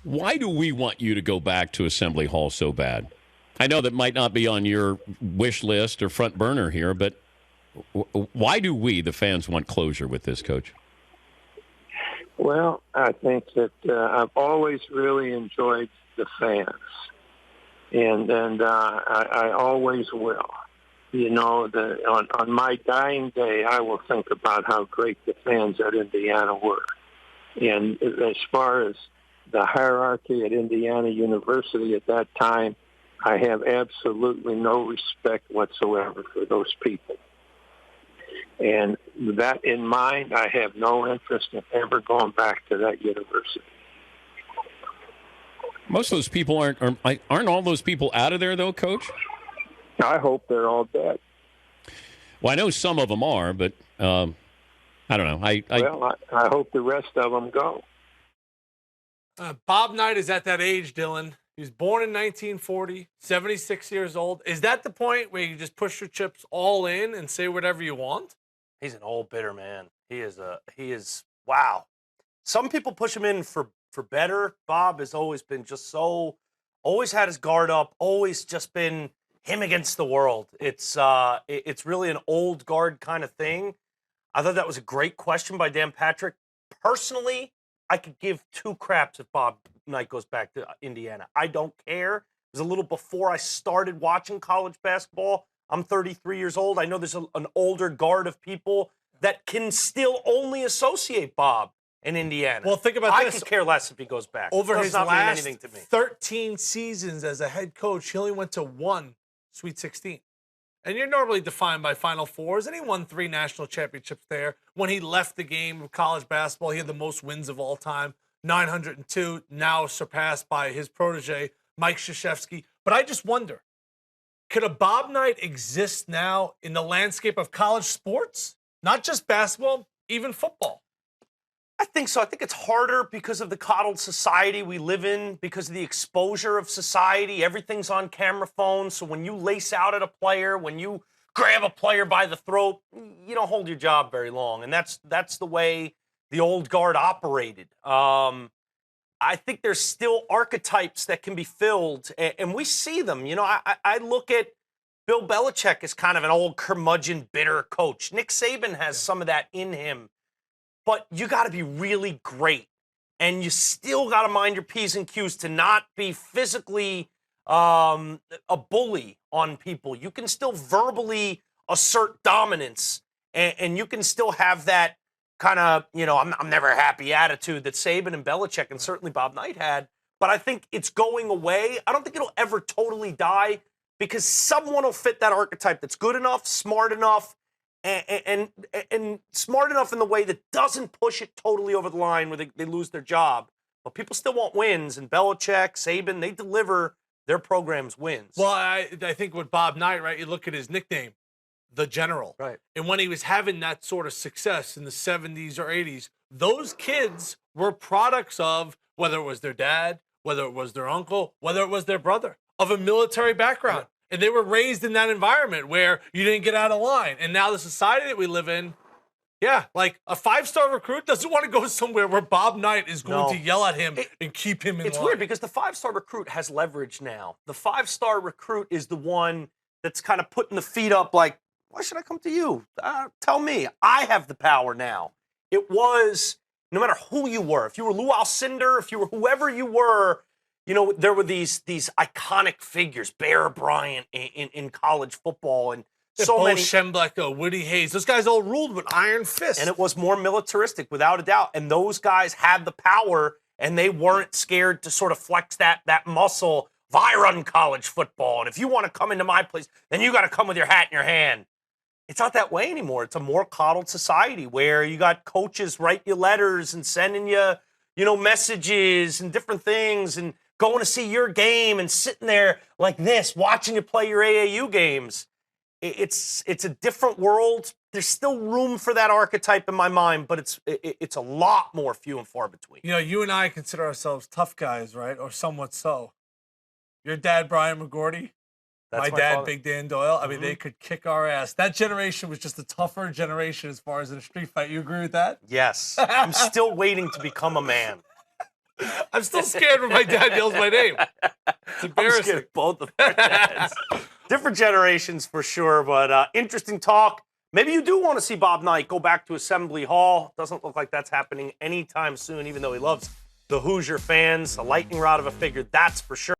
Why do we want you to go back to Assembly Hall so bad? I know that might not be on your wish list or front burner here, but why do we, the fans, want closure with this, Coach? Well, I think that I've always really enjoyed the fans, and I always will. You know, on my dying day, I will think about how great the fans at Indiana were. And as far as the hierarchy at Indiana University at that time, I have absolutely no respect whatsoever for those people. And with that in mind, I have no interest in ever going back to that university. Most of those people aren't all those people out of there, though, Coach? I hope they're all dead. Well, I know some of them are, but I don't know. I hope the rest of them go. Bob Knight is at that age, Dylan. He was born in 1940, 76 years old. Is that the point where you just push your chips all in and say whatever you want? He's an old bitter man. He is wow. Some people push him in for better. Bob has always been always had his guard up, always just been him against the world. It's really an old guard kind of thing. I thought that was a great question by Dan Patrick. Personally, I could give two craps if Bob Knight goes back to Indiana. I don't care. It was a little before I started watching college basketball. I'm 33 years old. I know there's an older guard of people that can still only associate Bob in Indiana. Well, think about this. I could care less if he goes back. Over his last anything to me. 13 seasons as a head coach, he only went to one Sweet 16. And you're normally defined by Final Fours, and he won 3 national championships there. When he left the game of college basketball, he had the most wins of all time, 902, now surpassed by his protege, Mike Krzyzewski. But I just wonder, could a Bob Knight exist now in the landscape of college sports? Not just basketball, even football. I think so. I think it's harder because of the coddled society we live in, because of the exposure of society. Everything's on camera phones. So when you lace out at a player, when you grab a player by the throat, you don't hold your job very long. And that's the way the old guard operated. I think there's still archetypes that can be filled, and we see them. You know, I look at Bill Belichick as kind of an old curmudgeon, bitter coach. Nick Saban has some of that in him. But you got to be really great, and you still got to mind your P's and Q's to not be physically a bully on people. You can still verbally assert dominance, and you can still have that kind of, you know, I'm never happy attitude that Saban and Belichick and certainly Bob Knight had. But I think it's going away. I don't think it'll ever totally die because someone will fit that archetype that's good enough, smart enough, and smart enough in the way that doesn't push it totally over the line where they lose their job. But people still want wins, and Belichick, Saban, they deliver their programs wins. Well, I think with Bob Knight, right, you look at his nickname, the General. Right. And when he was having that sort of success in the 70s or 80s, those kids were products of, whether it was their dad, whether it was their uncle, whether it was their brother, of a military background. Yeah. And they were raised in that environment where you didn't get out of line. And now the society that we live in, yeah, like a 5-star recruit doesn't want to go somewhere where Bob Knight is going to yell at him and keep him in line. It's weird because the 5-star recruit has leverage now. The 5-star recruit is the one that's kind of putting the feet up like, why should I come to you? Tell me. I have the power now. It was, no matter who you were, if you were Lou Alcindor, if you were whoever you were, you know, there were these iconic figures, Bear Bryant in college football, and so Bo many. Schembechler, Woody Hayes. Those guys all ruled with iron fists. And it was more militaristic, without a doubt. And those guys had the power, and they weren't scared to sort of flex that muscle. If I run college football, and if you want to come into my place, then you got to come with your hat in your hand. It's not that way anymore. It's a more coddled society where you got coaches write you letters and sending you, messages and different things, and going to see your game and sitting there like this, watching you play your AAU games. It's a different world. There's still room for that archetype in my mind, but it's a lot more few and far between. You know, you and I consider ourselves tough guys, right? Or somewhat so. Your dad, Brian McGordy. My dad, father. Big Dan Doyle. I mean, they could kick our ass. That generation was just a tougher generation as far as in a street fight. You agree with that? Yes. I'm still waiting to become a man. I'm still scared when my dad yells my name. It's I'm embarrassing. scared of both of their dads. Different generations for sure, but interesting talk. Maybe you do want to see Bob Knight go back to Assembly Hall. Doesn't look like that's happening anytime soon, even though he loves the Hoosier fans. A lightning rod of a figure, that's for sure.